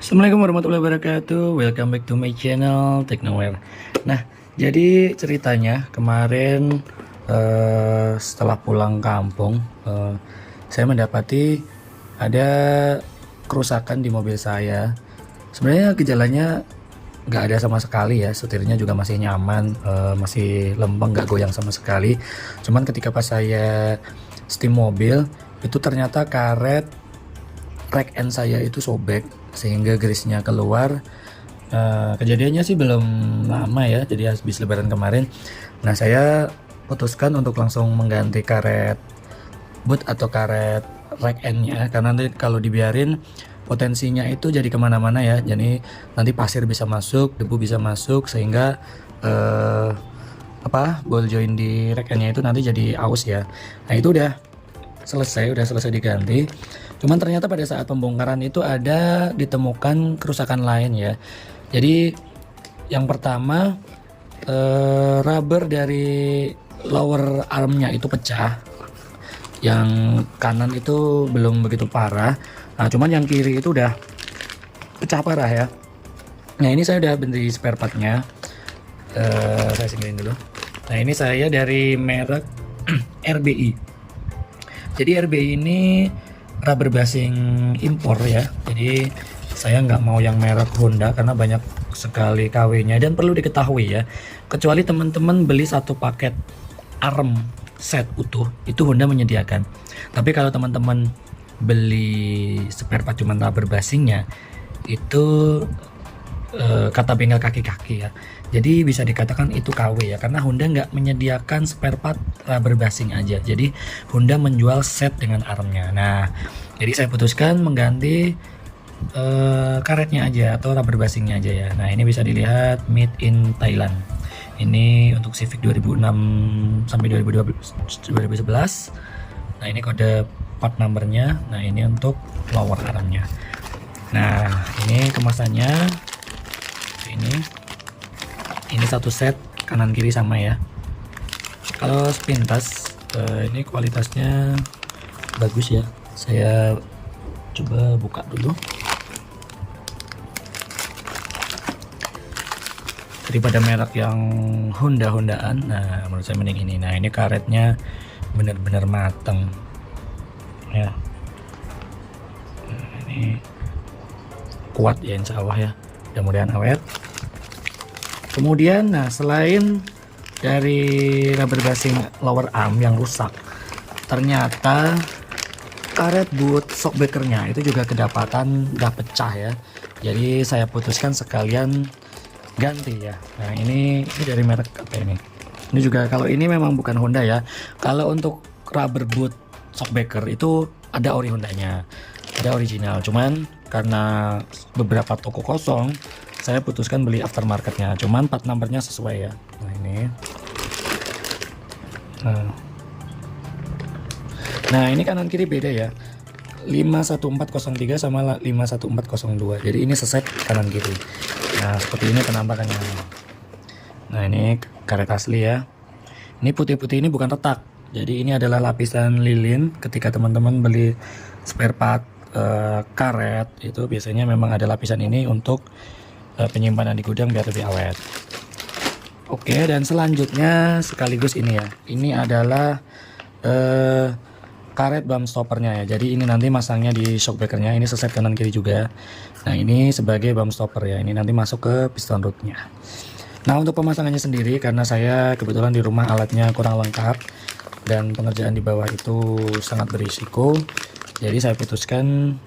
Assalamualaikum warahmatullahi wabarakatuh. Welcome back to my channel Teknoware. Nah, jadi ceritanya kemarin setelah pulang kampung, saya mendapati ada kerusakan di mobil saya. Sebenarnya gejalanya nggak ada sama sekali ya, setirnya juga masih nyaman, masih lempeng, nggak goyang sama sekali. Cuman ketika pas saya steam mobil, itu ternyata karet rack end saya itu sobek sehingga grease-nya keluar. Kejadiannya sih belum lama ya, jadi habis lebaran kemarin. Nah, saya putuskan untuk langsung mengganti karet boot atau karet rack end-nya, karena nanti kalau dibiarin potensinya itu jadi kemana-mana ya. Jadi nanti pasir bisa masuk, debu bisa masuk, sehingga ball joint di rack end-nya itu nanti jadi aus ya. Nah, itu udah selesai diganti. Cuman ternyata pada saat pembongkaran itu ada ditemukan kerusakan lain ya. Jadi yang pertama, rubber dari lower armnya itu pecah. Yang kanan itu belum begitu parah. Nah, cuman yang kiri itu udah pecah parah ya. Nah, ini saya udah beli spare partnya. Saya singkirin dulu. Nah, ini saya dari merek RBI. Jadi RBI ini rubber basing impor ya. Jadi saya nggak mau yang merek Honda karena banyak sekali KW-nya. Dan perlu diketahui ya, kecuali teman-teman beli satu paket arm set utuh, itu Honda menyediakan. Tapi kalau teman-teman beli spare part cuma rubber basingnya, itu kata bengkel kaki-kaki ya. Jadi bisa dikatakan itu KW ya, karena Honda nggak menyediakan spare part rubber basing aja. Jadi Honda menjual set dengan armnya. Nah, jadi saya putuskan mengganti karetnya aja atau rubber basingnya aja ya. Nah, ini bisa dilihat made in Thailand. Ini untuk Civic 2006 sampai 2011. Nah, ini kode part numbernya. Nah, ini untuk lower armnya. Nah, ini kemasannya ini satu set kanan kiri sama ya. Kalau sepintas ini kualitasnya bagus ya. Saya coba buka dulu. Daripada merek yang Honda-Hondaan, nah menurut saya mending ini. Nah, ini karetnya benar-benar mateng ya. Nah, ini kuat ya, insya Allah ya, mudah-mudahan awet. Kemudian, nah selain dari rubber basing lower arm yang rusak, ternyata karet boot shockbreakernya itu juga kedapatan udah pecah ya. Jadi saya putuskan sekalian ganti ya. Nah, ini dari merek apa ini? Ini juga, kalau ini memang bukan Honda ya. Kalau untuk rubber boot shockbreaker itu ada ori Hondanya, ada original. Cuman karena beberapa toko kosong, saya putuskan beli aftermarketnya. Cuman part numbernya sesuai ya. Nah, ini. Nah, ini kanan kiri beda ya. 51403 sama 51402. Jadi ini seset kanan kiri. Nah, seperti ini penampakannya. Nah, ini karet asli ya. Ini putih-putih ini bukan retak. Jadi ini adalah lapisan lilin. Ketika teman-teman beli spare part karet, itu biasanya memang ada lapisan ini untuk penyimpanan di gudang biar lebih awet. Oke, dan selanjutnya sekaligus ini ya. Ini adalah karet bump stoppernya ya. Jadi ini nanti masangnya di shockbreakernya. Ini seset kanan kiri juga. Nah, ini sebagai bump stopper ya. Ini nanti masuk ke piston rodnya. Nah, untuk pemasangannya sendiri, karena saya kebetulan di rumah alatnya kurang lengkap dan pengerjaan di bawah itu sangat berisiko, jadi saya putuskan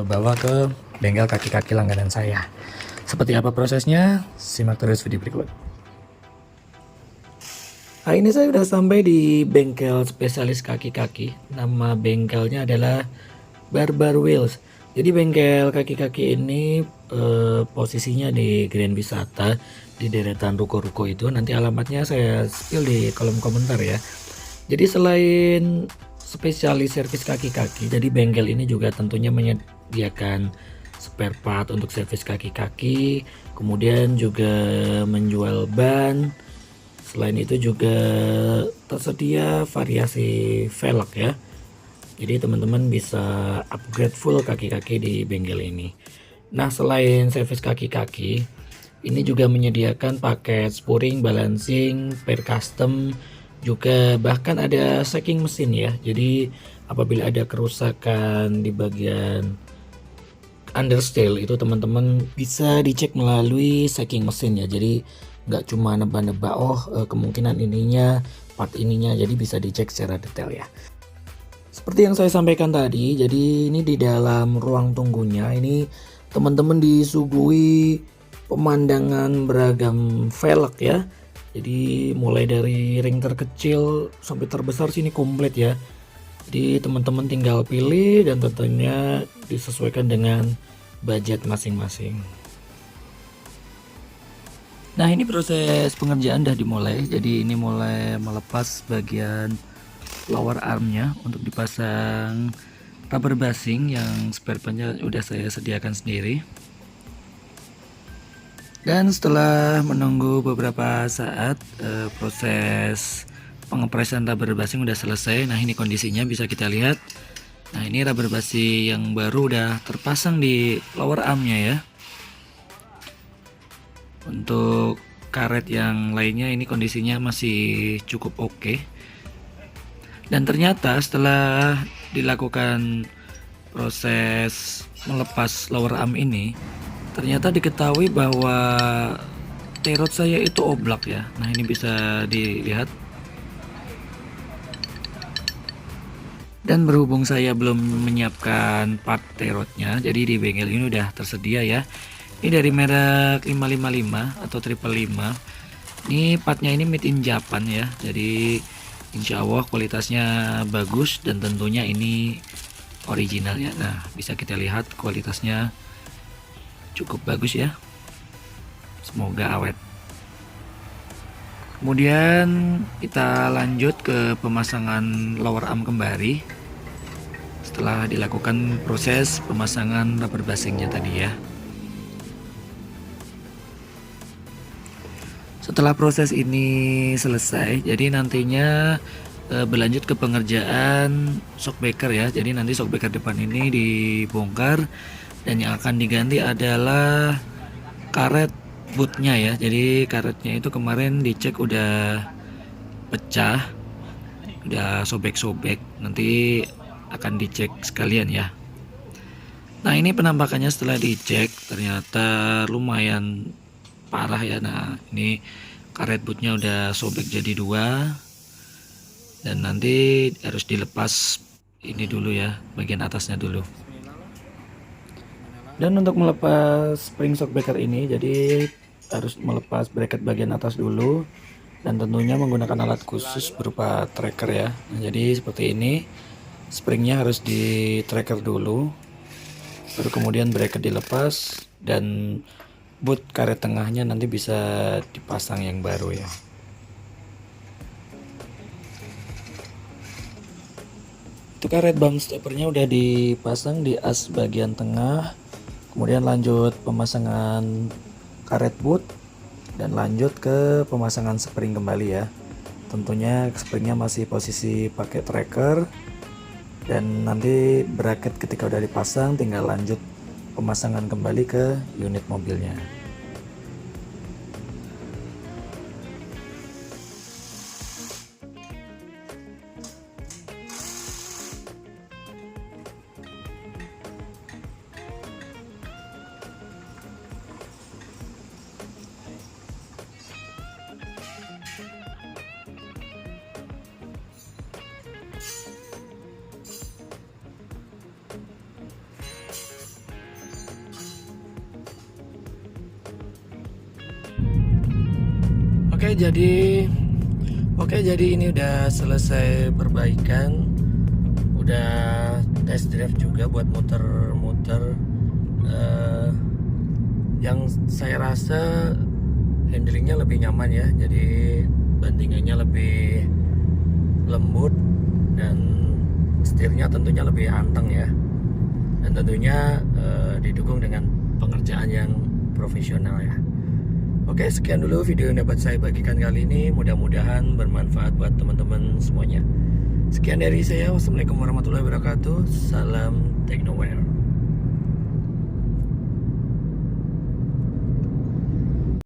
bawa ke bengkel kaki-kaki langganan saya. Seperti apa prosesnya? Simak terus video berikut. Nah, ini saya sudah sampai di bengkel spesialis kaki-kaki. Nama bengkelnya adalah Barbar Wheels. Jadi bengkel kaki-kaki ini posisinya di Grand Wisata, di deretan ruko-ruko itu. Nanti alamatnya saya spill di kolom komentar ya. Jadi selain spesialis servis kaki-kaki, jadi bengkel ini juga tentunya menyediakan spare part untuk servis kaki-kaki, kemudian juga menjual ban. Selain itu juga tersedia variasi velg ya. Jadi teman-teman bisa upgrade full kaki-kaki di bengkel ini. Nah, selain servis kaki-kaki, ini juga menyediakan paket spuring, balancing, pair custom, juga bahkan ada checking mesin ya. Jadi apabila ada kerusakan di bagian understeel itu teman-teman bisa dicek melalui checking mesin ya. Jadi nggak cuma nebak-nebak kemungkinan ininya part ininya, jadi bisa dicek secara detail ya. Seperti yang saya sampaikan tadi, jadi ini di dalam ruang tunggunya ini teman-teman disuguhi pemandangan beragam velg ya. Jadi mulai dari ring terkecil sampai terbesar sini komplit ya. Jadi teman-teman tinggal pilih dan tentunya disesuaikan dengan budget masing-masing. Nah, ini proses pengerjaan udah dimulai. Jadi ini mulai melepas bagian lower armnya untuk dipasang rubber basing yang spare partnya udah saya sediakan sendiri. Dan setelah menunggu beberapa saat proses pengepresan rubber basing udah selesai. Nah, ini kondisinya bisa kita lihat. Nah, ini rubber basing yang baru udah terpasang di lower armnya ya. Untuk karet yang lainnya ini kondisinya masih cukup oke. Dan ternyata setelah dilakukan proses melepas lower arm ini, ternyata diketahui bahwa T-rod saya itu oblak ya. Nah, ini bisa dilihat. Dan berhubung saya belum menyiapkan part T-rodnya, jadi di bengkel ini udah tersedia ya. Ini dari merek 555 atau 555. Ini partnya ini made in Japan ya. Jadi insya Allah kualitasnya bagus dan tentunya ini original ya. Nah, bisa kita lihat kualitasnya cukup bagus ya. Semoga awet. Kemudian kita lanjut ke pemasangan lower arm kembali setelah dilakukan proses pemasangan rubber basingnya tadi ya. Setelah proses ini selesai, jadi nantinya berlanjut ke pengerjaan shockbreaker ya. Jadi nanti shockbreaker depan ini dibongkar dan yang akan diganti adalah karet bootnya ya. Jadi karetnya itu kemarin dicek udah pecah, udah sobek-sobek. Nanti akan dicek sekalian ya. Nah, ini penampakannya setelah dicek ternyata lumayan parah ya. Nah, ini karet bootnya udah sobek jadi dua dan nanti harus dilepas ini dulu ya, bagian atasnya dulu. Dan untuk melepas spring shockbreaker ini jadi harus melepas bracket bagian atas dulu dan tentunya menggunakan alat khusus berupa tracker ya. Nah, jadi seperti ini, springnya harus di tracker dulu, baru kemudian bracket dilepas dan boot karet tengahnya nanti bisa dipasang yang baru ya. Itu karet bump stoppernya udah dipasang di as bagian tengah, kemudian lanjut pemasangan karet boot dan lanjut ke pemasangan spring kembali ya. Tentunya springnya masih posisi pakai tracker dan nanti bracket ketika udah dipasang tinggal lanjut pemasangan kembali ke unit mobilnya. Oke, jadi ini udah selesai perbaikan, udah test drive juga buat muter-muter. Yang saya rasa handlingnya lebih nyaman ya, jadi bandingannya lebih lembut dan setirnya tentunya lebih anteng ya, dan tentunya didukung dengan pengerjaan yang profesional ya. Oke, sekian dulu video yang dapat saya bagikan kali ini. Mudah-mudahan bermanfaat buat teman-teman semuanya. Sekian dari saya. Wassalamualaikum warahmatullahi wabarakatuh. Salam Technoware.